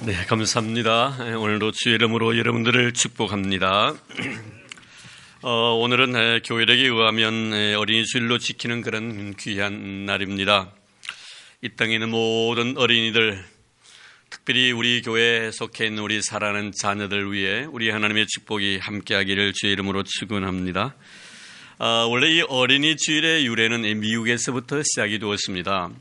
네, 감사합니다. 오늘도 주의 이름으로 여러분들을 축복합니다. 오늘은 교회력에 의하면 어린이 주일로 지키는 그런 귀한 날입니다. 이 땅에 있는 모든 어린이들, 특별히 우리 교회에 속해 있는 우리 사랑하는 자녀들 위해 우리 하나님의 축복이 함께하기를 주의 이름으로 축원합니다. 원래 이 어린이 주일의 유래는 미국에서부터 시작이 되었습니다.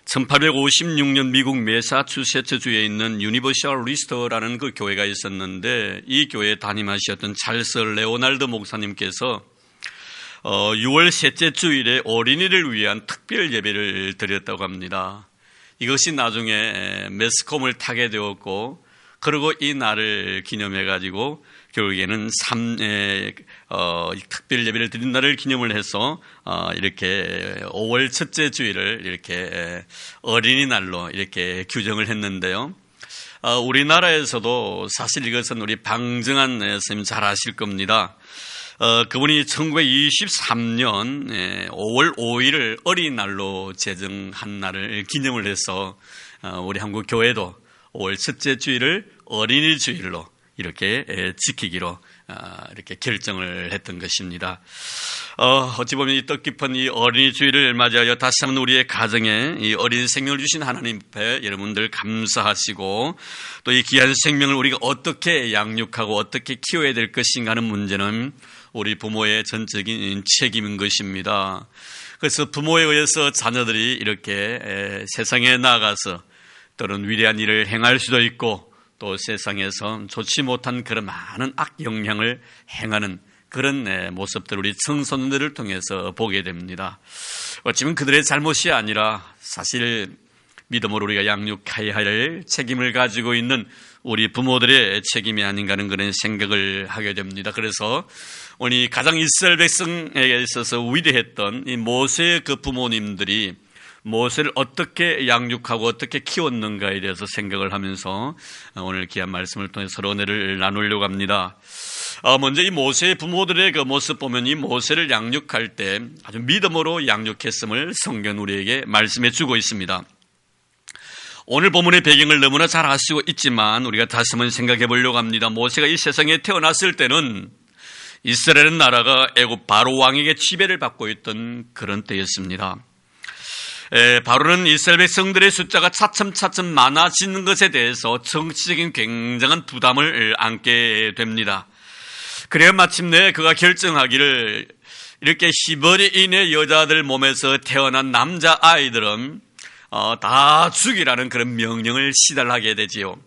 1856년 미국 매사추세츠주에 있는 유니버셜 리스터라는 그 교회가 있었는데, 이 교회에 담임하셨던 찰스 레오날드 목사님께서 6월 셋째 주일에 어린이를 위한 특별 예배를 드렸다고 합니다. 이것이 나중에 매스컴을 타게 되었고, 그리고 이 날을 기념해가지고 결국에는 특별 예배를 드린 날을 기념을 해서 이렇게 5월 첫째 주일을 이렇게 어린이날로 이렇게 규정을 했는데요. 우리나라에서도 사실 이것은 우리 방정환 선생님 잘 아실 겁니다. 그분이 1923년 5월 5일을 어린이날로 제정한 날을 기념을 해서 우리 한국 교회도 5월 첫째 주일을 어린이 주일로 이렇게 지키기로 이렇게 결정을 했던 것입니다. 어찌 보면 이 뜻깊은 이 어린이 주일을 맞이하여 다시 한번 우리의 가정에 이 어린 생명을 주신 하나님 앞에 여러분들 감사하시고, 또 이 귀한 생명을 우리가 어떻게 양육하고 어떻게 키워야 될 것인가 하는 문제는 우리 부모의 전적인 책임인 것입니다. 그래서 부모에 의해서 자녀들이 이렇게 세상에 나가서 또는 위대한 일을 행할 수도 있고, 또 세상에서 좋지 못한 그런 많은 악영향을 행하는 그런 모습들을 우리 청소년들을 통해서 보게 됩니다. 어쩌면 그들의 잘못이 아니라 사실 믿음으로 우리가 양육해야 할 책임을 가지고 있는 우리 부모들의 책임이 아닌가 하는 그런 생각을 하게 됩니다. 그래서 오늘 가장 이스라엘 백성에게 있어서 위대했던 이 모세의 그 부모님들이 모세를 어떻게 양육하고 어떻게 키웠는가에 대해서 생각을 하면서 오늘 귀한 말씀을 통해 서로 은혜를 나누려고 합니다. 먼저 이 모세의 부모들의 그 모습 보면 이 모세를 양육할 때 아주 믿음으로 양육했음을 성경 우리에게 말씀해 주고 있습니다. 오늘 본문의 배경을 너무나 잘 아시고 있지만 우리가 다시 한번 생각해 보려고 합니다. 모세가 이 세상에 태어났을 때는 이스라엘 나라가 애굽 바로 왕에게 지배를 받고 있던 그런 때였습니다. 바로는 이스라엘 백성들의 숫자가 차츰차츰 많아지는 것에 대해서 정치적인 굉장한 부담을 안게 됩니다. 그래야 마침내 그가 결정하기를 이렇게 히브리인의 여자들 몸에서 태어난 남자아이들은 다 죽이라는 그런 명령을 시달하게 되지요.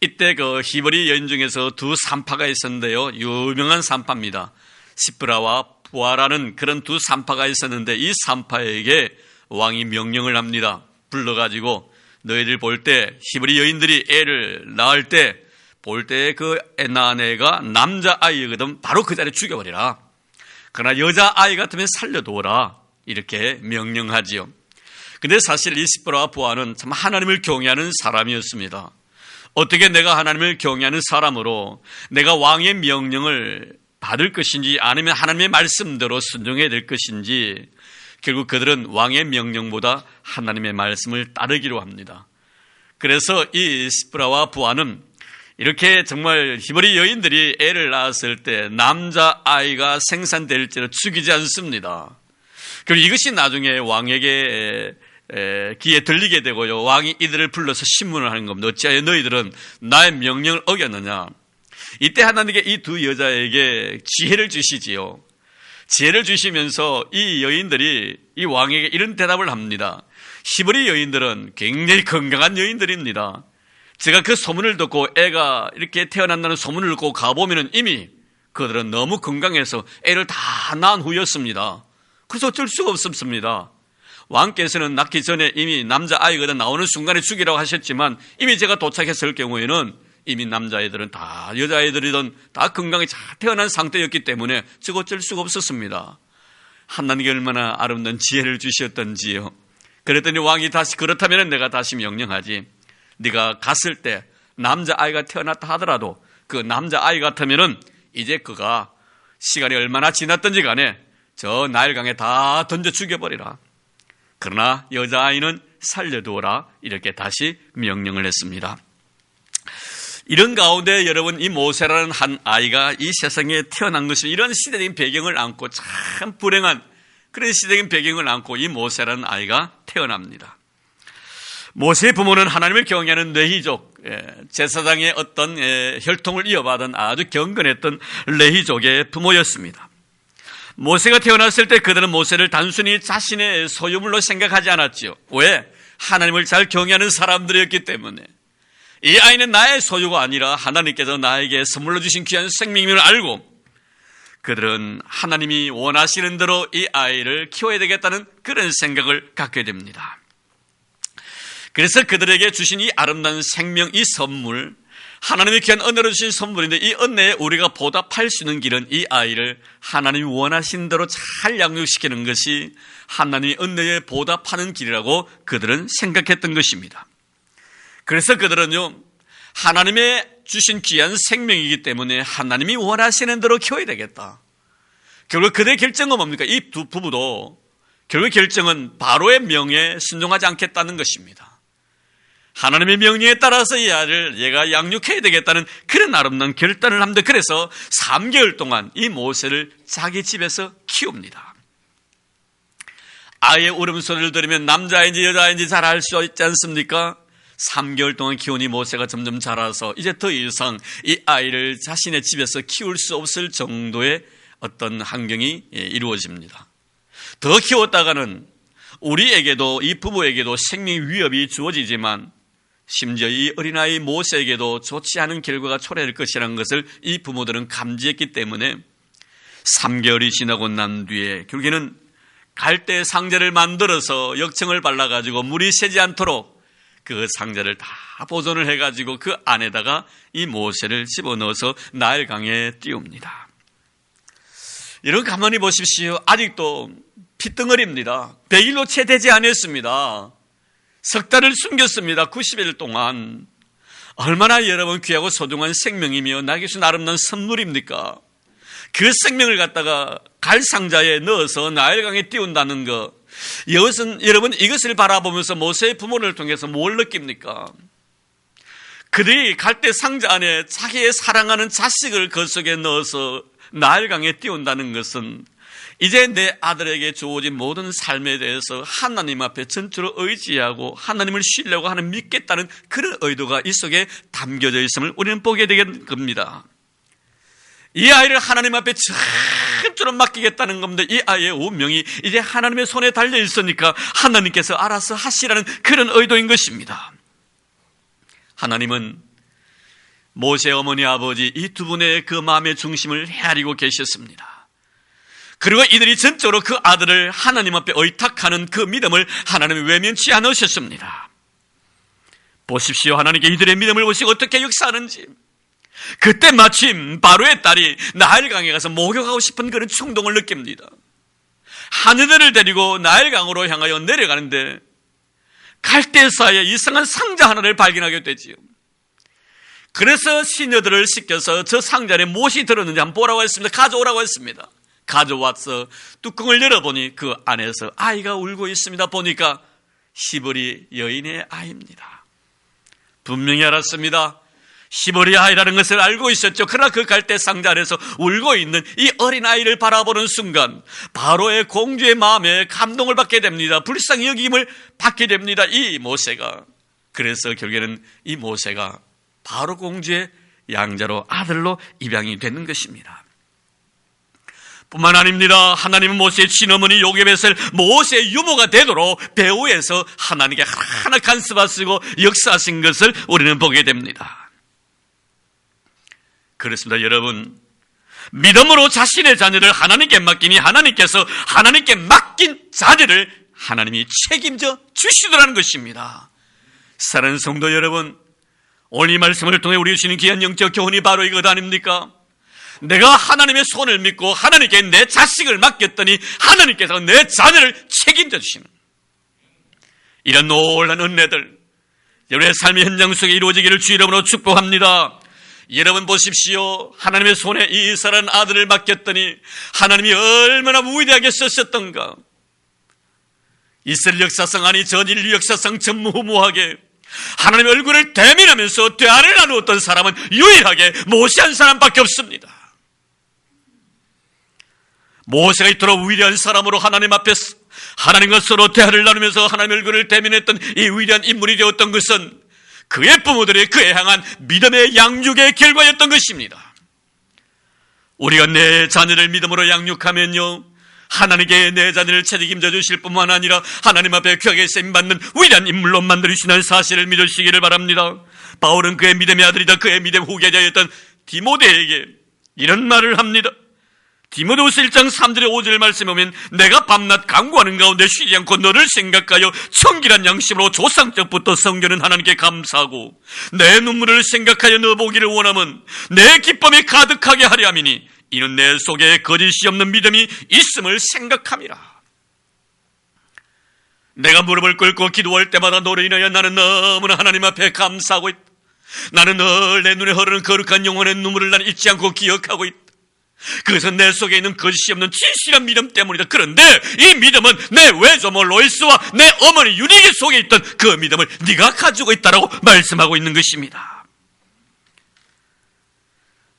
이때 그 히브리 여인 중에서 두 산파가 있었는데요. 유명한 산파입니다. 시프라와 부아라는 그런 두 산파가 있었는데, 이 산파에게 왕이 명령을 합니다. 불러가지고 너희들 볼 때 히브리 여인들이 애를 낳을 때 볼 때 그 애 낳은 애가 남자아이거든 바로 그 자리에 죽여버리라. 그러나 여자아이 같으면 살려두어라. 이렇게 명령하지요. 근데 사실 이 시프라와 부아는 참 하나님을 경외하는 사람이었습니다. 어떻게 내가 하나님을 경외하는 사람으로 내가 왕의 명령을 받을 것인지 아니면 하나님의 말씀대로 순종해야 될 것인지, 결국 그들은 왕의 명령보다 하나님의 말씀을 따르기로 합니다. 그래서 이 시프라와 부아는 이렇게 정말 히브리 여인들이 애를 낳았을 때 남자아이가 생산될지라 죽이지 않습니다. 그리고 이것이 나중에 왕에게 귀에 들리게 되고요. 왕이 이들을 불러서 신문을 하는 겁니다. 어찌하여 너희들은 나의 명령을 어겼느냐. 이때 하나님께 이 두 여자에게 지혜를 주시지요. 지혜를 주시면서 이 여인들이 이 왕에게 이런 대답을 합니다. 히브리 여인들은 굉장히 건강한 여인들입니다. 제가 그 소문을 듣고 애가 이렇게 태어난다는 소문을 듣고 가보면 이미 그들은 너무 건강해서 애를 다 낳은 후였습니다. 그래서 어쩔 수가 없었습니다. 왕께서는 낳기 전에 이미 남자아이가 나오는 순간에 죽이라고 하셨지만, 이미 제가 도착했을 경우에는 이미 남자아이들은 다 여자아이들이든 다 건강히 잘 태어난 상태였기 때문에 저거 어쩔 수가 없었습니다. 하나님께 얼마나 아름다운 지혜를 주셨던지요. 그랬더니 왕이 다시 그렇다면 내가 다시 명령하지. 네가 갔을 때 남자아이가 태어났다 하더라도 그 남자아이 같으면은 이제 그가 시간이 얼마나 지났든지 간에 저 나일강에 다 던져 죽여버리라. 그러나 여자아이는 살려두어라 이렇게 다시 명령을 했습니다. 이런 가운데 여러분, 이 모세라는 한 아이가 이 세상에 태어난 것이 이런 시대적인 배경을 안고 참 불행한 그런 시대적인 배경을 안고 이 모세라는 아이가 태어납니다. 모세의 부모는 하나님을 경외하는 레위족, 제사장의 어떤 혈통을 이어받은 아주 경건했던 레위족의 부모였습니다. 모세가 태어났을 때 그들은 모세를 단순히 자신의 소유물로 생각하지 않았지요. 왜? 하나님을 잘 경외하는 사람들이었기 때문에. 이 아이는 나의 소유가 아니라 하나님께서 나에게 선물로 주신 귀한 생명임을 알고 그들은 하나님이 원하시는 대로 이 아이를 키워야 되겠다는 그런 생각을 갖게 됩니다. 그래서 그들에게 주신 이 아름다운 생명, 이 선물, 하나님이 귀한 은혜로 주신 선물인데 이 은혜에 우리가 보답할 수 있는 길은 이 아이를 하나님이 원하시는 대로 잘 양육시키는 것이 하나님의 은혜에 보답하는 길이라고 그들은 생각했던 것입니다. 그래서 그들은요, 하나님의 주신 귀한 생명이기 때문에 하나님이 원하시는 대로 키워야 되겠다. 결국 그들의 결정은 뭡니까? 이 두 부부도 결국 결정은 바로의 명예에 순종하지 않겠다는 것입니다. 하나님의 명령에 따라서 이 아이를 얘가 양육해야 되겠다는 그런 아름다운 결단을 합니다. 그래서 3개월 동안 이 모세를 자기 집에서 키웁니다. 아이의 울음소리를 들으면 남자인지 여자인지 잘 알 수 있지 않습니까? 3개월 동안 키우니 모세가 점점 자라서 이제 더 이상 이 아이를 자신의 집에서 키울 수 없을 정도의 어떤 환경이 이루어집니다. 더 키웠다가는 우리에게도 이 부부에게도 생명 위협이 주어지지만 심지어 이 어린아이 모세에게도 좋지 않은 결과가 초래할 것이라는 것을 이 부모들은 감지했기 때문에 3개월이 지나고 난 뒤에 결국에는 갈대 상자를 만들어서 역청을 발라가지고 물이 새지 않도록 그 상자를 다 보존을 해가지고 그 안에다가 이 모세를 집어넣어서 나일강에 띄웁니다. 여러분 가만히 보십시오. 아직도 핏덩어리입니다. 100일로 채 되지 않았습니다. 석 달을 숨겼습니다. 90일 동안. 얼마나 여러분 귀하고 소중한 생명이며 나에게 준 아름다운 선물입니까? 그 생명을 갖다가 갈상자에 넣어서 나일강에 띄운다는 것. 이것은 여러분 이것을 바라보면서 모세의 부모를 통해서 뭘 느낍니까? 그들이 갈대 상자 안에 자기의 사랑하는 자식을 그 속에 넣어서 나일강에 띄운다는 것은 이제 내 아들에게 주어진 모든 삶에 대해서 하나님 앞에 전적으로 의지하고 하나님을 신뢰하고 하는 믿겠다는 그런 의도가 이 속에 담겨져 있음을 우리는 보게 되는 겁니다. 이 아이를 하나님 앞에 전적으로 맡기겠다는 겁니다. 이 아이의 운명이 이제 하나님의 손에 달려 있으니까 하나님께서 알아서 하시라는 그런 의도인 것입니다. 하나님은 모세 어머니 아버지 이 두 분의 그 마음의 중심을 헤아리고 계셨습니다. 그리고 이들이 전적으로 그 아들을 하나님 앞에 의탁하는 그 믿음을 하나님이 외면치 않으셨습니다. 보십시오. 하나님께 이들의 믿음을 보시고 어떻게 역사하는지. 그때 마침 바로의 딸이 나일강에 가서 목욕하고 싶은 그런 충동을 느낍니다. 하느들을 데리고 나일강으로 향하여 내려가는데 갈대 사이에 이상한 상자 하나를 발견하게 되지요. 그래서 시녀들을 시켜서 저 상자 안에 무엇이 들었는지 한번 보라고 했습니다. 가져오라고 했습니다. 가져와서 뚜껑을 열어보니 그 안에서 아이가 울고 있습니다. 보니까 시브리 여인의 아이입니다. 분명히 알았습니다. 시브리 아이라는 것을 알고 있었죠. 그러나 그 갈대 상자 안에서 울고 있는 이 어린 아이를 바라보는 순간 바로의 공주의 마음에 감동을 받게 됩니다. 불쌍히 여김을 받게 됩니다. 이 모세가. 그래서 결국에는 이 모세가 바로 공주의 양자로 아들로 입양이 되는 것입니다. 뿐만 아닙니다. 하나님은 모세의 친어머니 요게벳을 모세의 유모가 되도록 배후에서 하나님께 하나 간섭하시고 역사하신 것을 우리는 보게 됩니다. 그렇습니다. 여러분, 믿음으로 자신의 자녀를 하나님께 맡기니 하나님께서 하나님께 맡긴 자녀를 하나님이 책임져 주시더라는 것입니다. 사랑하는 성도 여러분, 오늘 이 말씀을 통해 우리 주시는 귀한 영적 교훈이 바로 이것 아닙니까? 내가 하나님의 손을 믿고 하나님께 내 자식을 맡겼더니 하나님께서 내 자녀를 책임져 주시는 이런 놀라운 은혜들 여러분의 삶의 현장 속에 이루어지기를 주 이름으로 축복합니다. 여러분 보십시오. 하나님의 손에 이 이스라엘 아들을 맡겼더니 하나님이 얼마나 위대하게 쓰셨던가. 이스라엘 역사상 아니 전 인류 역사상 전무후무하게 하나님의 얼굴을 대면하면서 대화를 나누었던 사람은 유일하게 모세 한 사람밖에 없습니다. 모세가 이토록 위대한 사람으로 하나님 앞에서 하나님과 서로 대화를 나누면서 하나님의 얼굴을 대면했던 이 위대한 인물이 되었던 것은 그의 부모들이 그에 향한 믿음의 양육의 결과였던 것입니다. 우리가 내 자녀를 믿음으로 양육하면요, 하나님께 내 자녀를 책임져 주실 뿐만 아니라 하나님 앞에 귀하게 쓰임받는 위대한 인물로 만들어주시는 사실을 믿으시기를 바랍니다. 바울은 그의 믿음의 아들이다 그의 믿음의 후계자였던 디모데에게 이런 말을 합니다. 디모데후서 1장 3절의 5절 말씀에 보면 내가 밤낮 간구하는 가운데 쉬지 않고 너를 생각하여 청결한 양심으로 조상적부터 섬기는 하나님께 감사하고 내 눈물을 생각하여 너 보기를 원하면 내 기쁨이 가득하게 하려 함이니 이는 내 속에 거짓이 없는 믿음이 있음을 생각함이라. 내가 무릎을 꿇고 기도할 때마다 너로 인하여 나는 너무나 하나님 앞에 감사하고 있다. 나는 늘 내 눈에 흐르는 거룩한 영혼의 눈물을 나는 잊지 않고 기억하고 있다. 그것은 내 속에 있는 거짓이 없는 진실한 믿음 때문이다. 그런데 이 믿음은 내 외조모 로이스와 내 어머니 유니기 속에 있던 그 믿음을 네가 가지고 있다라고 말씀하고 있는 것입니다.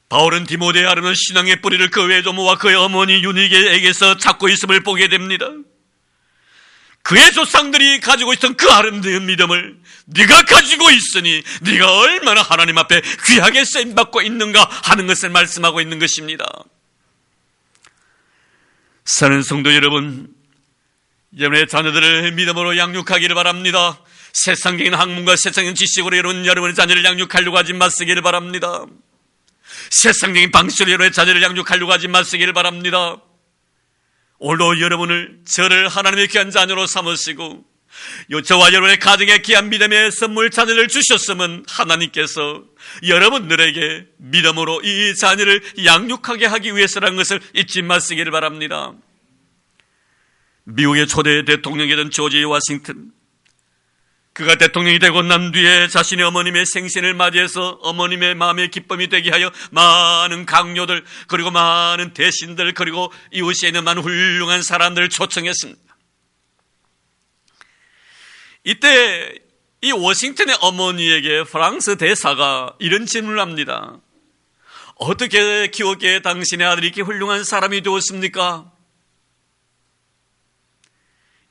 바울은 디모데에 아르는 신앙의 뿌리를 그 외조모와 그의 어머니 유니게에게서 찾고 있음을 보게 됩니다. 그의 조상들이 가지고 있던 그 아름다운 믿음을 네가 가지고 있으니 네가 얼마나 하나님 앞에 귀하게 쓰임받고 있는가 하는 것을 말씀하고 있는 것입니다. 사랑하는 성도 여러분, 여러분의 자녀들을 믿음으로 양육하기를 바랍니다. 세상적인 학문과 세상적인 지식으로 여러분의 자녀를 양육하려고 하지 마시기를 바랍니다. 세상적인 방식으로 여러분의 자녀를 양육하려고 하지 마시기를 바랍니다. 오늘도 여러분을 저를 하나님의 귀한 자녀로 삼으시고 저와 여러분의 가정에 귀한 믿음의 선물 자녀를 주셨으면 하나님께서 여러분들에게 믿음으로 이 자녀를 양육하게 하기 위해서라는 것을 잊지 마시기를 바랍니다. 미국의 초대 대통령이던 조지 워싱턴, 그가 대통령이 되고 난 뒤에 자신의 어머님의 생신을 맞이해서 어머님의 마음의 기쁨이 되게 하여 많은 강요들 그리고 많은 대신들 그리고 이웃에 있는 많은 훌륭한 사람들을 초청했습니다. 이때 이 워싱턴의 어머니에게 프랑스 대사가 이런 질문을 합니다. 어떻게 키웠기에 당신의 아들이 이렇게 훌륭한 사람이 되었습니까?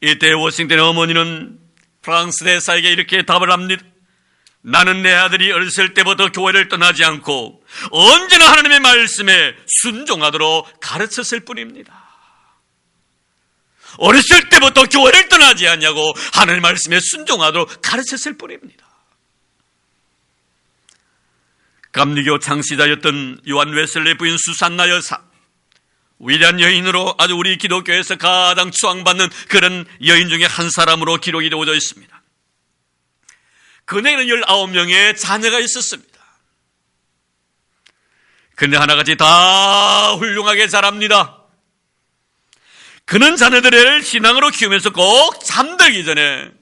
이때 워싱턴의 어머니는 프랑스 대사에게 이렇게 답을 합니다. 나는 내 아들이 어렸을 때부터 교회를 떠나지 않고 언제나 하나님의 말씀에 순종하도록 가르쳤을 뿐입니다. 어렸을 때부터 교회를 떠나지 않냐고 하나님의 말씀에 순종하도록 가르쳤을 뿐입니다. 감리교 창시자였던 요한 웨슬리 부인 수산나 여사, 위대한 여인으로 아주 우리 기독교에서 가장 추앙받는 그런 여인 중에 한 사람으로 기록이 되어져 있습니다. 그녀에는 19명의 자녀가 있었습니다. 근데 하나같이 다 훌륭하게 자랍니다. 그는 자녀들을 신앙으로 키우면서 꼭 잠들기 전에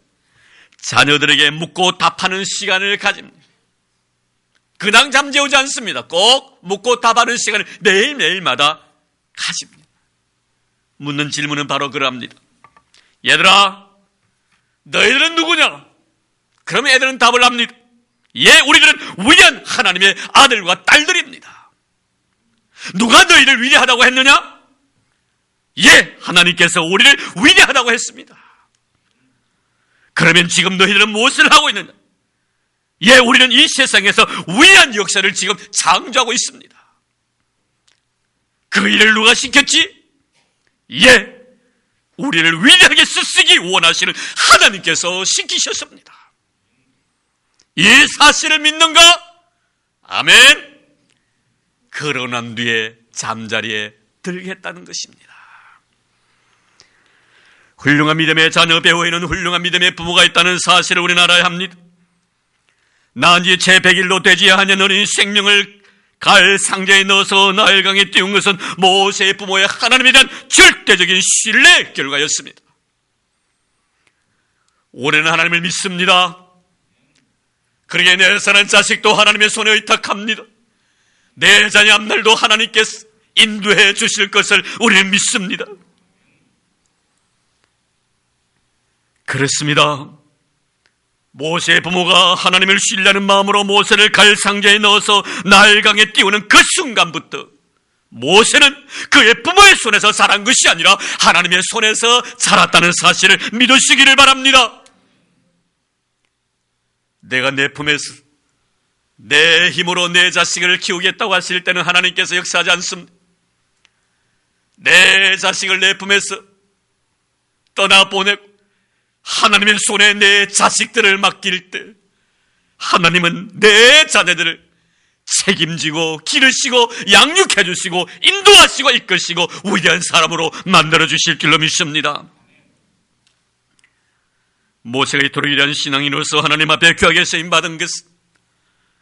자녀들에게 묻고 답하는 시간을 가집니다. 그냥 잠재우지 않습니다. 꼭 묻고 답하는 시간을 매일매일마다 가집니다. 묻는 질문은 바로 그럽니다. 얘들아, 너희들은 누구냐? 그러면 애들은 답을 합니다. 예, 우리들은 위대한 하나님의 아들과 딸들입니다. 누가 너희를 위대하다고 했느냐? 예, 하나님께서 우리를 위대하다고 했습니다. 그러면 지금 너희들은 무엇을 하고 있느냐? 예, 우리는 이 세상에서 위대한 역사를 지금 창조하고 있습니다. 그 일을 누가 시켰지? 예, 우리를 위대하게 쓰시기 원하시는 하나님께서 시키셨습니다. 이 사실을 믿는가? 아멘. 그러고 난 뒤에 잠자리에 들겠다는 것입니다. 훌륭한 믿음의 자녀 배우에는 훌륭한 믿음의 부모가 있다는 사실을 우리는 알아야 합니다. 낳은 지 채 100일도 되지 않은 어린 생명을 갈 상자에 넣어서 나일강에 띄운 것은 모세의 부모의 하나님에 대한 절대적인 신뢰의 결과였습니다. 올해는 하나님을 믿습니다. 그러기에 내 사랑하는 자식도 하나님의 손에 의탁합니다. 내 자녀 앞날도 하나님께서 인도해 주실 것을 우리는 믿습니다. 그렇습니다. 모세의 부모가 하나님을 신뢰하는 마음으로 모세를 갈상자에 넣어서 나일강에 띄우는 그 순간부터 모세는 그의 부모의 손에서 자란 것이 아니라 하나님의 손에서 자랐다는 사실을 믿으시기를 바랍니다. 내가 내 품에서 내 힘으로 내 자식을 키우겠다고 하실 때는 하나님께서 역사하지 않습니다. 내 자식을 내 품에서 떠나보내고 하나님의 손에 내 자식들을 맡길 때 하나님은 내 자녀들을 책임지고 기르시고 양육해 주시고 인도하시고 이끄시고 위대한 사람으로 만들어 주실 줄로 믿습니다. 모세가 이토록 위대한 신앙인으로서 하나님 앞에 귀하게 쓰임받은 것은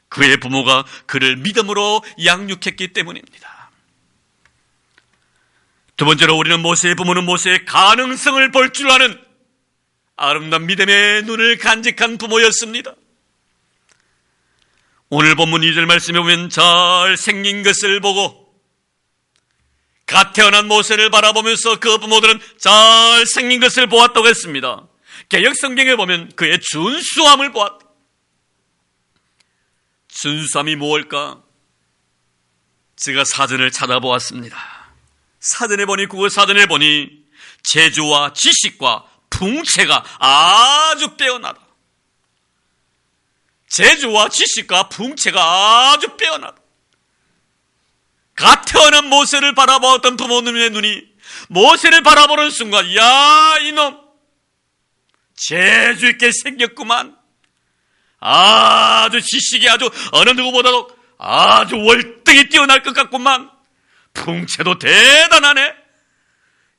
그의 부모가 그를 믿음으로 양육했기 때문입니다. 두 번째로 우리는 모세의 부모는 모세의 가능성을 볼 줄 아는 아름다운 믿음의 눈을 간직한 부모였습니다. 오늘 본문 2절 말씀에 보면 잘생긴 것을 보고 갓 태어난 모세를 바라보면서 그 부모들은 잘생긴 것을 보았다고 했습니다. 개역 성경에 보면 그의 준수함을 보았다. 준수함이 무엇일까? 제가 사전을 찾아보았습니다. 국어 사전에 보니 재주와 지식과 풍채가 아주 빼어나다. 재주와 지식과 풍채가 아주 빼어나다. 갓 태어난 모세를 바라보았던 부모님의 눈이 모세를 바라보는 순간, 야, 이놈 재주 있게 생겼구만. 아주 지식이 아주 어느 누구보다도 아주 월등히 뛰어날 것 같구만. 풍채도 대단하네.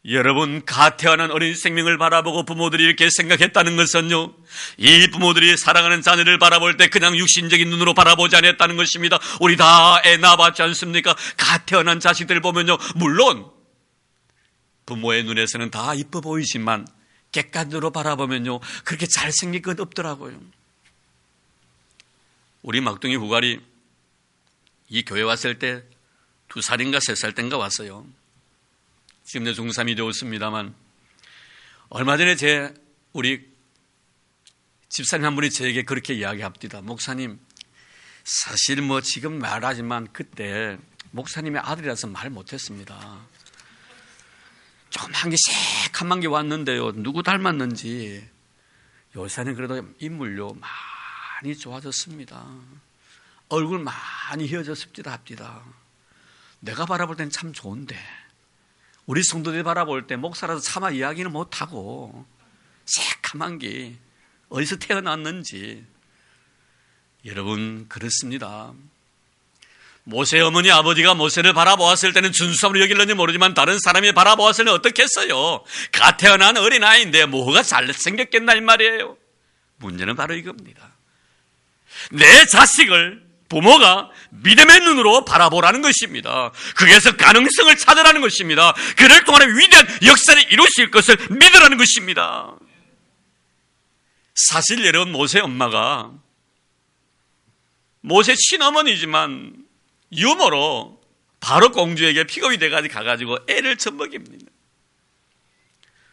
여러분, 갓 태어난 어린 생명을 바라보고 부모들이 이렇게 생각했다는 것은요, 이 부모들이 사랑하는 자녀를 바라볼 때 그냥 육신적인 눈으로 바라보지 않았다는 것입니다. 우리 다 애 낳아봤지 않습니까? 갓 태어난 자식들 보면요, 물론 부모의 눈에서는 다 이뻐 보이지만 객관적으로 바라보면요, 그렇게 잘생긴 건 없더라고요. 우리 막둥이 부갈이 이 교회 왔을 때 2살인가 3살 땐가 왔어요. 지금 내 중3이 되었습니다만, 얼마 전에 우리 집사님 한 분이 저에게 그렇게 이야기합니다. 목사님, 사실 지금 말하지만 그때 목사님의 아들이라서 말 못했습니다. 조그만 게 새카만 게 왔는데요, 누구 닮았는지 요새는 그래도 인물요 많이 좋아졌습니다. 얼굴 많이 휘어졌습니다 합니다. 내가 바라볼 땐 참 좋은데 우리 성도들이 바라볼 때 목사라도 차마 이야기는 못하고 새카만 게 어디서 태어났는지. 여러분, 그렇습니다. 모세의 어머니 아버지가 모세를 바라보았을 때는 준수함으로 여길는지 모르지만 다른 사람이 바라보았을 때는 어떻겠어요? 갓 태어난 어린아이인데 뭐가 잘생겼겠나 이 말이에요. 문제는 바로 이겁니다. 내 자식을 부모가 믿음의 눈으로 바라보라는 것입니다. 거기에서 가능성을 찾으라는 것입니다. 그를 통해 위대한 역사를 이루실 것을 믿으라는 것입니다. 사실 여러분, 모세 엄마가 모세 친어머니지만 유머로 바로 공주에게 픽업이 돼가지고 가가지고 애를 젖먹입니다.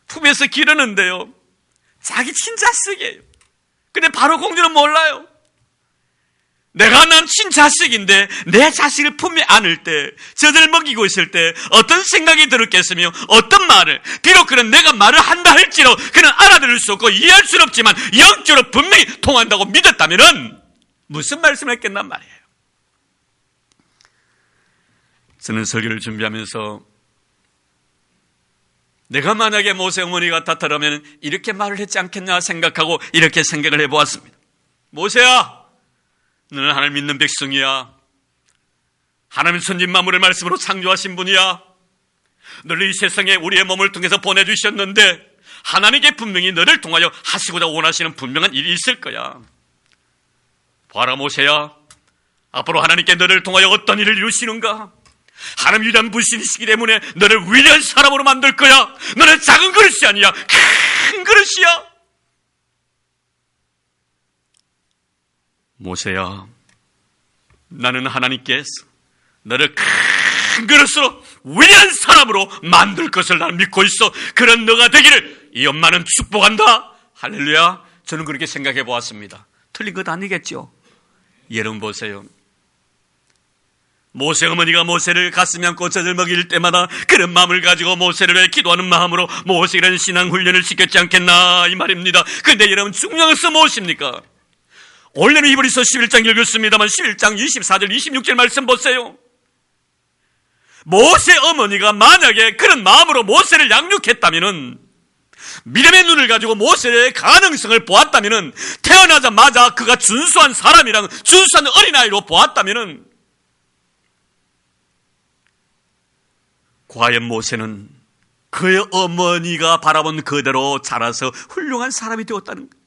품에서 기르는데요, 자기 친자식이에요. 근데 바로 공주는 몰라요. 내가 난 친자식인데 내 자식을 품에 안을 때, 젖을 먹이고 있을 때 어떤 생각이 들었겠으며 어떤 말을, 비록 그는 내가 말을 한다 할지라도 그는 알아들을 수 없고 이해할 수는 없지만 영적으로 분명히 통한다고 믿었다면 무슨 말씀을 했겠단 말이에요. 저는 설교를 준비하면서 내가 만약에 모세 어머니 같았다면 이렇게 말을 했지 않겠냐 생각하고 이렇게 생각을 해보았습니다. 모세야, 너는 하나님 믿는 백성이야. 하나님 선진 만물의 말씀으로 창조하신 분이야. 너를 이 세상에 우리의 몸을 통해서 보내주셨는데 하나님께 분명히 너를 통하여 하시고자 원하시는 분명한 일이 있을 거야. 봐라 모세야, 앞으로 하나님께 너를 통하여 어떤 일을 이루시는가? 하나님 위대한 분이시기 때문에 너를 위대한 사람으로 만들 거야. 너는 작은 그릇이 아니야, 큰 그릇이야. 모세야, 나는 하나님께서 너를 큰 그릇으로 위대한 사람으로 만들 것을 나는 믿고 있어. 그런 너가 되기를 이 엄마는 축복한다 할렐루야. 저는 그렇게 생각해 보았습니다. 틀린 것 아니겠죠? 여러분 보세요. 모세 어머니가 모세를 가슴에 안고 젖을 먹일 때마다 그런 마음을 가지고 모세를 위해 기도하는 마음으로 모세라는 신앙 훈련을 시켰지 않겠나 이 말입니다. 그런데 여러분 중요한 것은 무엇입니까? 원래는 히브리서 11장 읽었습니다만 11장 24절 26절 말씀 보세요. 모세 어머니가 만약에 그런 마음으로 모세를 양육했다면, 믿음의 눈을 가지고 모세의 가능성을 보았다면, 태어나자마자 그가 준수한 사람이랑 준수한 어린아이로 보았다면, 과연 모세는 그의 어머니가 바라본 그대로 자라서 훌륭한 사람이 되었다는 거예요.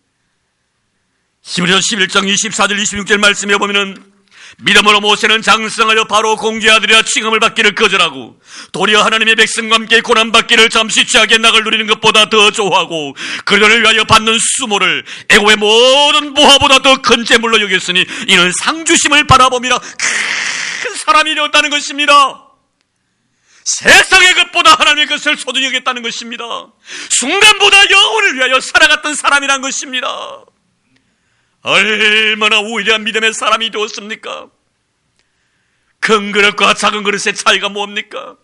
히브리서 11장 24절 26절 말씀에 보면은 믿음으로 모세는 장성하여 바로 공주의 아들이라 칭함을 받기를 거절하고 도리어 하나님의 백성과 함께 고난받기를 잠시 취하게 낙을 누리는 것보다 더 좋아하고 그들을 위하여 받는 수모를 애고의 모든 보화보다 더 큰 재물로 여겼으니 이는 상주심을 바라봄이라 큰 사람이 되었다는 것입니다. 세상의 것보다 하나님의 것을 소중히 여겼다는 것입니다. 순간보다 영혼을 위하여 살아갔던 사람이란 것입니다. 얼마나 위대한 믿음의 사람이 되었습니까? 큰 그릇과 작은 그릇의 차이가 뭡니까?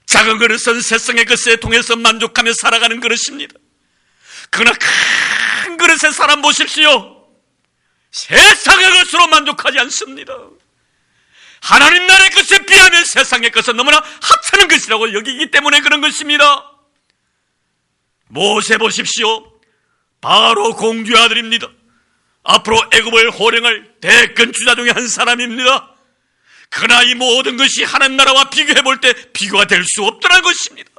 작은 그릇은 세상의 것에 통해서 만족하며 살아가는 그릇입니다. 그러나 큰 그릇의 사람 보십시오. 세상의 것으로 만족하지 않습니다. 하나님 나라의 것에 비하면 세상의 것은 너무나 하찮은 것이라고 여기기 때문에 그런 것입니다. 모세 보십시오. 바로 공주의 아들입니다. 앞으로 애굽을 호령할 대권 주자 중에 한 사람입니다. 그러나 이 모든 것이 하나님 나라와 비교해 볼 때 비교가 될 수 없더라는 것입니다.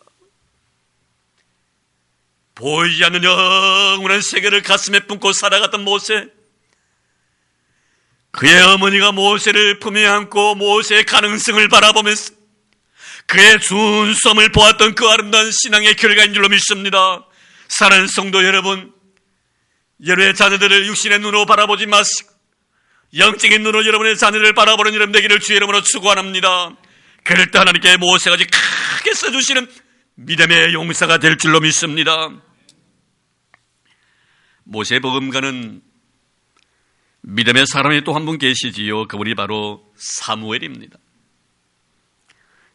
보이지 않는 영원한 세계를 가슴에 품고 살아갔던 모세, 그의 어머니가 모세를 품에 안고 모세의 가능성을 바라보면서 그의 준수함을 보았던 그 아름다운 신앙의 결과인 줄로 믿습니다. 사랑하는 성도 여러분, 여러분의 자녀들을 육신의 눈으로 바라보지 마시고 영적인 눈으로 여러분의 자녀를 바라보는 여러분 되기를 주의 이름으로 축원합니다. 그럴 때 하나님께 모세같이 크게 써주시는 믿음의 용사가 될 줄로 믿습니다. 모세 복음가는 믿음의 사람이 또 한 분 계시지요. 그분이 바로 사무엘입니다.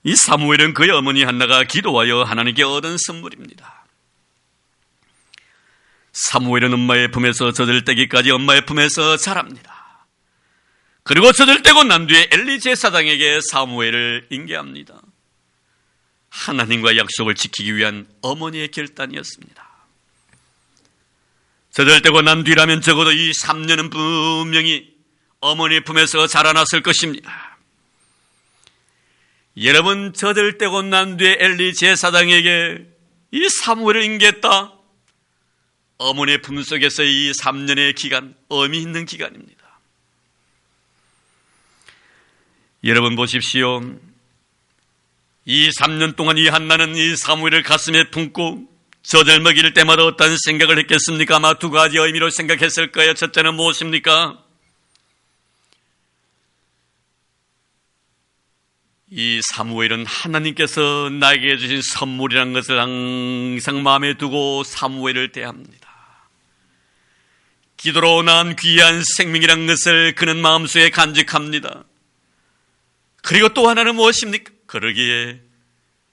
이 사무엘은 그의 어머니 한나가 기도하여 하나님께 얻은 선물입니다. 사무엘은 엄마의 품에서 젖을 떼기까지 엄마의 품에서 자랍니다. 그리고 젖을 떼고 난 뒤에 엘리 제사장에게 사무엘을 인계합니다. 하나님과의 약속을 지키기 위한 어머니의 결단이었습니다. 젖을 떼고 난 뒤라면 적어도 이 3년은 분명히 어머니 품에서 자라났을 것입니다. 여러분, 젖을 떼고 난 뒤에 엘리 제사장에게 이 사무엘을 인계했다. 어머니의 품속에서 이 3년의 기간, 의미 있는 기간입니다. 여러분 보십시오. 이 3년 동안 이 한나는 이 사무엘을 가슴에 품고 젖을 먹일 때마다 어떤 생각을 했겠습니까? 아마 두 가지 의미로 생각했을 거예요. 첫째는 무엇입니까? 이 사무엘은 하나님께서 나에게 주신 선물이라는 것을 항상 마음에 두고 사무엘을 대합니다. 기도로 난 귀한 생명이라는 것을 그는 마음속에 간직합니다. 그리고 또 하나는 무엇입니까? 그러기에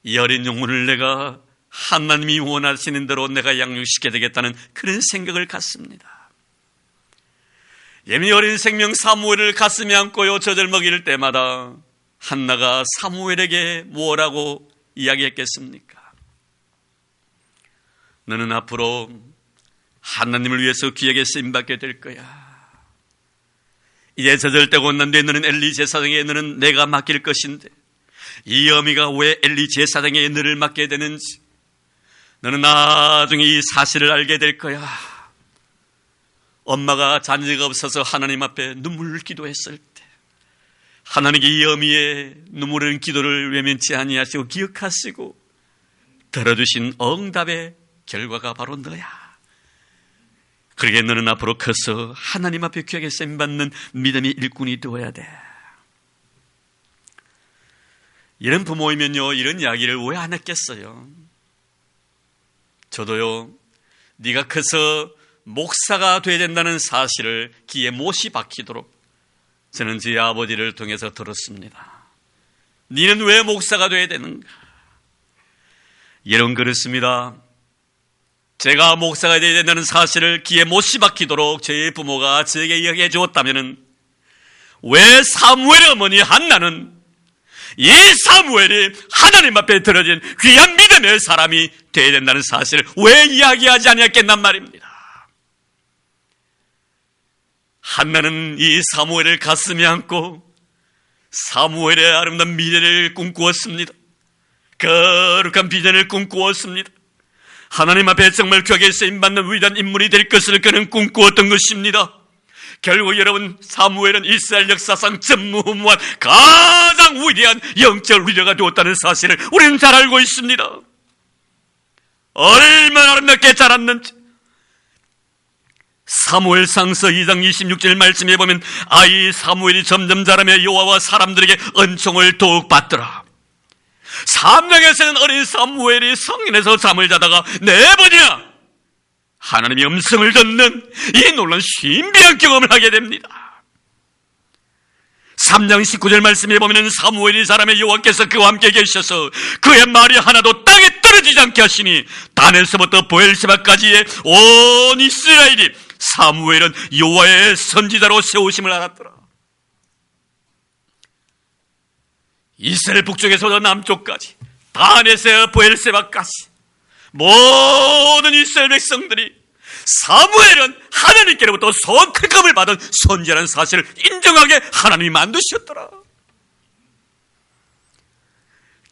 이 어린 영혼을 내가 하나님이 원하시는 대로 내가 양육시켜야 되겠다는 그런 생각을 갖습니다. 예미 어린 생명 사무엘을 가슴에 안고요 젖을 먹일 때마다 한나가 사무엘에게 뭐라고 이야기했겠습니까? 너는 앞으로 하나님을 위해서 귀하게 쓰임받게 될 거야. 이제 젖을 떼고 난 뒤에 너는 엘리 제사장에게 너는 내가 맡길 것인데 이 어미가 왜 엘리 제사장에게 너를 맡게 되는지 너는 나중에 이 사실을 알게 될 거야. 엄마가 자녀가 없어서 하나님 앞에 눈물을 기도했을 때 하나님께 이 어미의 눈물 흘린 기도를 외면치 아니하시고 기억하시고 들어주신 응답의 결과가 바로 너야. 그러게 너는 앞으로 커서 하나님 앞에 귀하게 쓰임받는 믿음의 일꾼이 되어야 돼. 이런 부모이면요 이런 이야기를 왜 안 했겠어요? 저도요 네가 커서 목사가 되어야 된다는 사실을 귀에 못이 박히도록 저는 제 아버지를 통해서 들었습니다. 네는 왜 목사가 되어야 되는가? 여러분, 그렇습니다. 제가 목사가 되어야 된다는 사실을 귀에 못이 박히도록 저희 부모가 저에게 이야기해 주었다면 왜 사무엘의 어머니 한나는 이 사무엘이 하나님 앞에 들어진 귀한 믿음의 사람이 되어야 된다는 사실을 왜 이야기하지 않았겠단 말입니다. 한나는 이 사무엘을 가슴에 안고 사무엘의 아름다운 미래를 꿈꾸었습니다. 거룩한 비전을 꿈꾸었습니다. 하나님 앞에 정말 격에 쓰임받는 위대한 인물이 될 것을 그는 꿈꾸었던 것입니다. 결국 여러분, 사무엘은 이스라엘 역사상 전무후무한 가장 위대한 영적 리더가 되었다는 사실을 우리는 잘 알고 있습니다. 얼마나 아름답게 자랐는지. 사무엘상서 2장 26절 말씀에 보면 아이 사무엘이 점점 자라며 여호와와 사람들에게 은총을 더욱 받더라. 3장에서는 어린 사무엘이 성인에서 잠을 자다가 네 번이나 하나님의 음성을 듣는 이 놀라운 신비한 경험을 하게 됩니다. 3장 19절 말씀에 보면 사무엘이 자라며 여호와께서 그와 함께 계셔서 그의 말이 하나도 땅에 떨어지지 않게 하시니 단에서부터 보엘세바까지의 온 이스라엘이 사무엘은 여호와의 선지자로 세우심을 알았더라. 이스라엘 북쪽에서부터 남쪽까지 단에서 보엘세바까지 모든 이스라엘 백성들이 사무엘은 하나님께로부터 선택감을 받은 선지자라는 사실을 인정하게 하나님이 만드셨더라.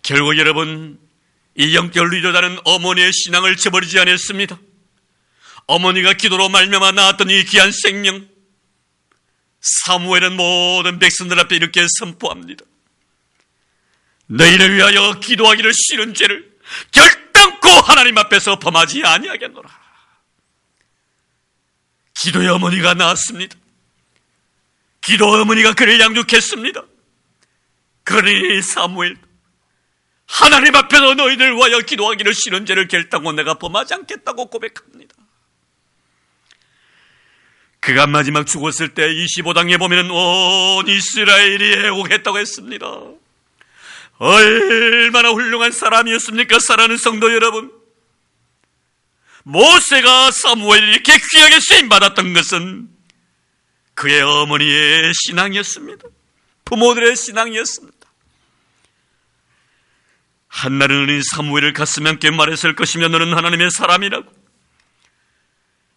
결국 여러분, 이 영적 리더자는 어머니의 신앙을 저버리지 않았습니다. 어머니가 기도로 말미암아 낳았던 이 귀한 생명, 사무엘은 모든 백성들 앞에 이렇게 선포합니다. 너희를 위하여 기도하기를 싫은 죄를 결단코 하나님 앞에서 범하지 아니하겠노라. 기도의 어머니가 나왔습니다. 기도의 어머니가 그를 양육했습니다. 그러니 사무엘, 하나님 앞에서 너희들 위하여 기도하기를 싫은 죄를 결단코 내가 범하지 않겠다고 고백합니다. 그가 마지막 죽었을 때 25장에 보면 온 이스라엘이 애곡했다고 했습니다. 얼마나 훌륭한 사람이었습니까? 사랑하는 성도 여러분, 모세가 사무엘이 이렇게 귀하게 쓰임받았던 것은 그의 어머니의 신앙이었습니다. 부모들의 신앙이었습니다. 한나는 사무엘을 가슴에 안게 말했을 것이며 너는 하나님의 사람이라고,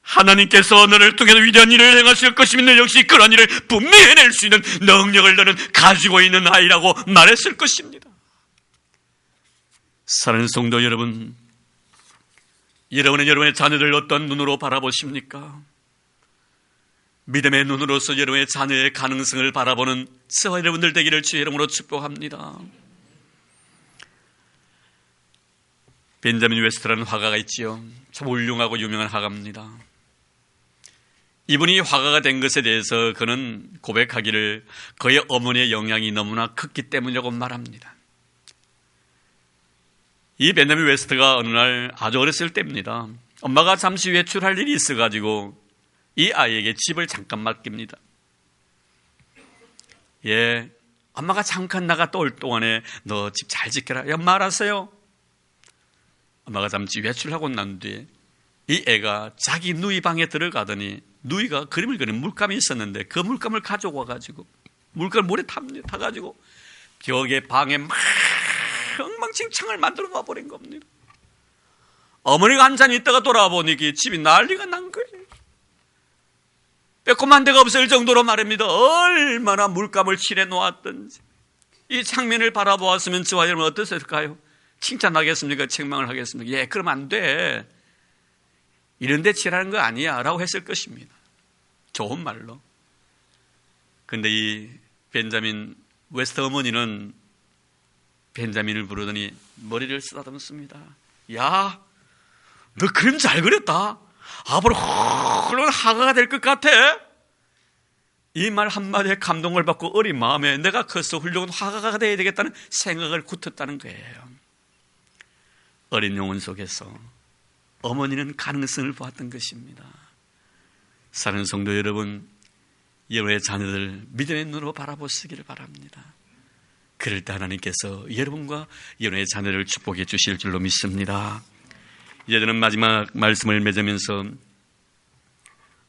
하나님께서 너를 통해서 위대한 일을 행하실 것이며 너 역시 그런 일을 분명히 해낼 수 있는 능력을 너는 가지고 있는 아이라고 말했을 것입니다. 사랑하는 성도 여러분, 여러분은 여러분의 자녀들을 어떤 눈으로 바라보십니까? 믿음의 눈으로서 여러분의 자녀의 가능성을 바라보는 저와 여러분들 되기를 주의 이름으로 축복합니다. 벤자민 웨스트라는 화가가 있지요. 참 훌륭하고 유명한 화가입니다. 이분이 화가가 된 것에 대해서 그는 고백하기를 그의 어머니의 영향이 너무나 컸기 때문이라고 말합니다. 이 벤자민 웨스트가 어느 날 아주 어렸을 때입니다. 엄마가 잠시 외출할 일이 있어가지고 이 아이에게 집을 잠깐 맡깁니다. 예, 엄마가 잠깐 나갔다 올 동안에 너 집 잘 지켜라. 야, 엄마 알았어요? 엄마가 잠시 외출하고 난 뒤에 이 애가 자기 누이 방에 들어가더니 누이가 그림을 그린 물감이 있었는데 그 물감을 가져와가지고 물감을 물에 타가지고 벽에 방에 막 엉망진창을 만들어 놔버린 겁니다. 어머니가 한참 있다가 돌아보니까 집이 난리가 난 거예요. 빼꼼한 데가 없을 정도로 말입니다. 얼마나 물감을 칠해 놓았던지. 이 장면을 바라보았으면 저와 여러분 어떠셨을까요? 칭찬하겠습니까? 책망을 하겠습니까? 예, 그러면 안 돼. 이런 데 칠하는 거 아니야 라고 했을 것입니다. 좋은 말로. 근데 이 벤자민 웨스트 어머니는 벤자민을 부르더니 머리를 쓰다듬습니다. 야, 너 그림 잘 그렸다. 앞으로 훌륭한 화가가 될 것 같아. 이 말 한마디에 감동을 받고 어린 마음에 내가 커서 훌륭한 화가가 되어야 되겠다는 생각을 굳혔다는 거예요. 어린 영혼 속에서 어머니는 가능성을 보았던 것입니다. 사랑하는 성도 여러분, 여러분의 자녀들 믿음의 눈으로 바라보시기를 바랍니다. 그럴 때 하나님께서 여러분과 여러분의 자녀를 축복해 주실 줄로 믿습니다. 이제 저는 마지막 말씀을 맺으면서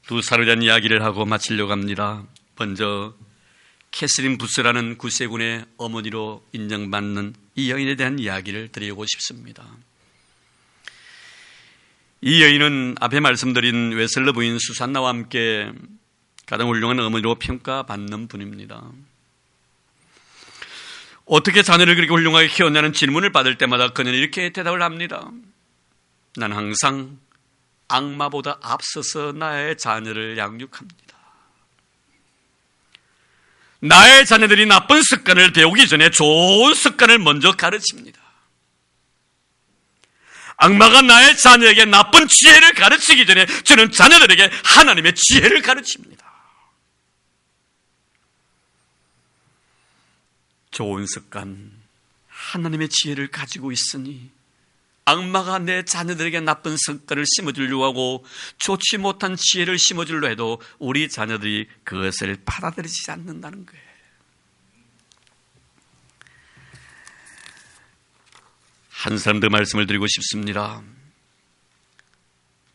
두 사람에 대한 이야기를 하고 마치려고 합니다. 먼저 캐서린 부스라는 구세군의 어머니로 인정받는 이 여인에 대한 이야기를 드리고 싶습니다. 이 여인은 앞에 말씀드린 웨슬러 부인 수산나와 함께 가장 훌륭한 어머니로 평가받는 분입니다. 어떻게 자녀를 그렇게 훌륭하게 키웠냐는 질문을 받을 때마다 그녀는 이렇게 대답을 합니다. 난 항상 악마보다 앞서서 나의 자녀를 양육합니다. 나의 자녀들이 나쁜 습관을 배우기 전에 좋은 습관을 먼저 가르칩니다. 악마가 나의 자녀에게 나쁜 지혜를 가르치기 전에 저는 자녀들에게 하나님의 지혜를 가르칩니다. 좋은 습관, 하나님의 지혜를 가지고 있으니 악마가 내 자녀들에게 나쁜 습관을 심어주려고 하고 좋지 못한 지혜를 심어주려 해도 우리 자녀들이 그것을 받아들이지 않는다는 거예요. 한 사람 더 말씀을 드리고 싶습니다.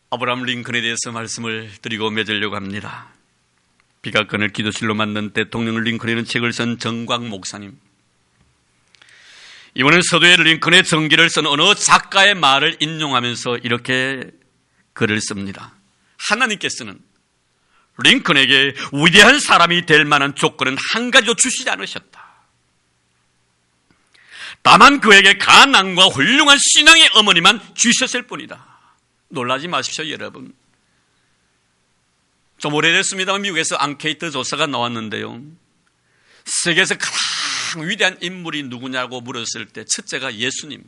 아브라함 링컨에 대해서 말씀을 드리고 맺으려고 합니다. 백악관을 기도실로 만든 대통령 링컨이라는 책을 쓴 정광 목사님, 이번엔 서두에 링컨의 전기를 쓴 어느 작가의 말을 인용하면서 이렇게 글을 씁니다. 하나님께서는 링컨에게 위대한 사람이 될 만한 조건은 한 가지도 주시지 않으셨다. 다만 그에게 가난과 훌륭한 신앙의 어머니만 주셨을 뿐이다. 놀라지 마십시오, 여러분. 좀 오래됐습니다만 미국에서 앙케이트 조사가 나왔는데요. 세계에서 가장 위대한 인물이 누구냐고 물었을 때 첫째가 예수님,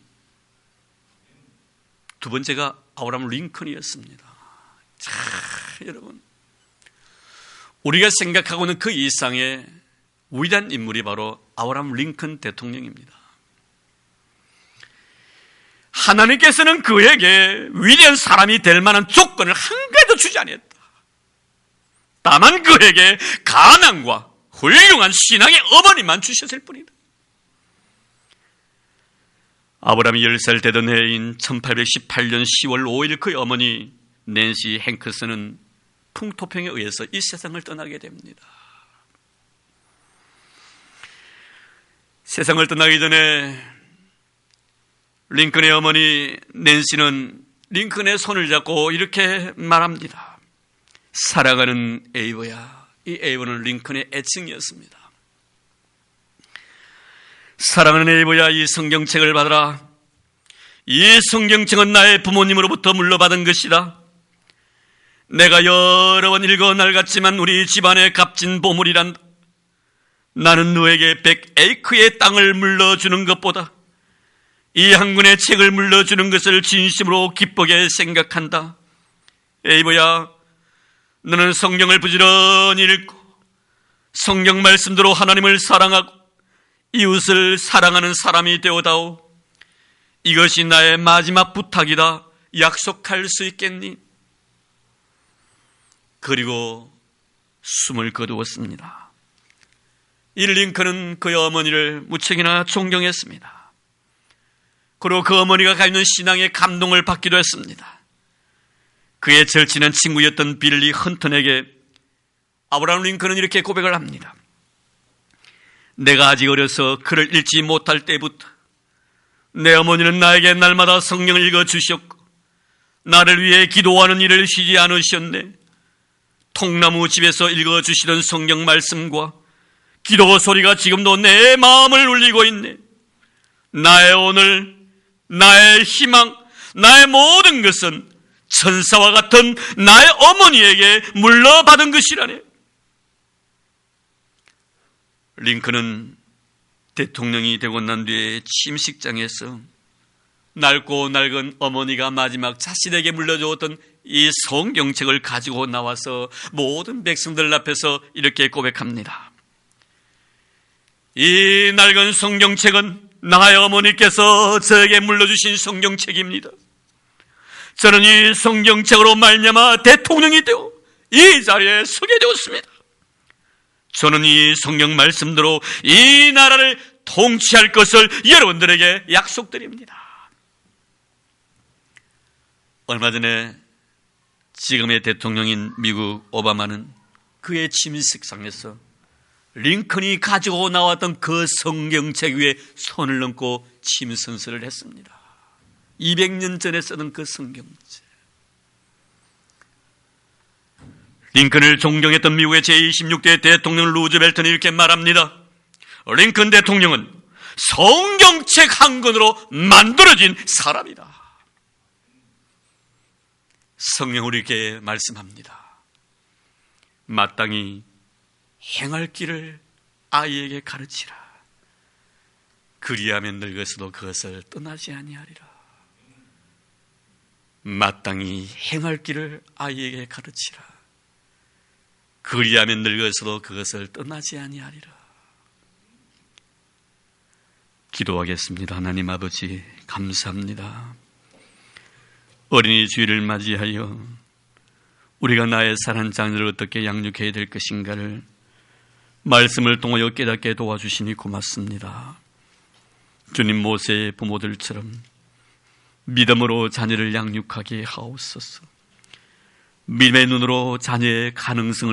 두 번째가 아브라함 링컨이었습니다. 자, 여러분, 우리가 생각하고 있는 그 이상의 위대한 인물이 바로 아브라함 링컨 대통령입니다. 하나님께서는 그에게 위대한 사람이 될 만한 조건을 한 가지도 주지 않았다. 다만 그에게 가난과 훌륭한 신앙의 어머니만 주셨을 뿐이다. 아브라함이 10살 되던 해인 1818년 10월 5일 그의 어머니 낸시 행크스는 풍토병에 의해서 이 세상을 떠나게 됩니다. 세상을 떠나기 전에 링컨의 어머니 낸시는 링컨의 손을 잡고 이렇게 말합니다. 사랑하는 에이버야. 이 에이버는 링컨의 애칭이었습니다. 사랑하는 에이버야, 이 성경책을 받아라. 이 성경책은 나의 부모님으로부터 물려받은 것이다. 내가 여러 번 읽어 낡았지만 우리 집안의 값진 보물이란다. 나는 너에게 100에이크의 땅을 물려주는 것보다 이 한 권의 책을 물려주는 것을 진심으로 기쁘게 생각한다. 에이버야, 너는 성경을 부지런히 읽고 성경 말씀대로 하나님을 사랑하고 이웃을 사랑하는 사람이 되어다오. 이것이 나의 마지막 부탁이다. 약속할 수 있겠니? 그리고 숨을 거두었습니다. 이 링컨은 그의 어머니를 무척이나 존경했습니다. 그리고 그 어머니가 가지고 있는 신앙에 감동을 받기도 했습니다. 그의 절친한 친구였던 빌리 헌턴에게 아브라함 링컨은 이렇게 고백을 합니다. 내가 아직 어려서 글을 읽지 못할 때부터 내 어머니는 나에게 날마다 성경을 읽어주셨고 나를 위해 기도하는 일을 쉬지 않으셨네. 통나무 집에서 읽어주시던 성경 말씀과 기도 소리가 지금도 내 마음을 울리고 있네. 나의 오늘, 나의 희망, 나의 모든 것은 천사와 같은 나의 어머니에게 물려받은 것이라네. 링컨은 대통령이 되고 난 뒤에 침식장에서 낡고 낡은 어머니가 마지막 자신에게 물려주었던 이 성경책을 가지고 나와서 모든 백성들 앞에서 이렇게 고백합니다. 이 낡은 성경책은 나의 어머니께서 저에게 물려주신 성경책입니다. 저는 이 성경책으로 말미암아 대통령이 되어 이 자리에 서게 되었습니다. 저는 이 성경 말씀대로 이 나라를 통치할 것을 여러분들에게 약속드립니다. 얼마 전에 지금의 대통령인 미국 오바마는 그의 침식상에서 링컨이 가지고 나왔던 그 성경책 위에 손을 얹고 침선서를 했습니다. 200년 전에 쓰던 그 성경책. 링컨을 존경했던 미국의 제26대 대통령 루즈벨트는 이렇게 말합니다. 링컨 대통령은 성경책 한 권으로 만들어진 사람이다. 성경 우리에게 말씀합니다. 마땅히 행할 길을 아이에게 가르치라. 그리하면 늙어서도 그것을 떠나지 아니하리라. 마땅히 행할 길을 아이에게 가르치라. 그리하면 늙어서도 그것을 떠나지 아니하리라. 기도하겠습니다. 하나님 아버지 감사합니다. 어린이 주일을 맞이하여 우리가 나의 사랑하는 자녀를 어떻게 양육해야 될 것인가를 말씀을 통하여 깨닫게 도와주시니 고맙습니다. 주님, 모세의 부모들처럼 믿음으로 자녀를 양육하게 하옵소서. 믿음의 눈으로 자녀의 가능성을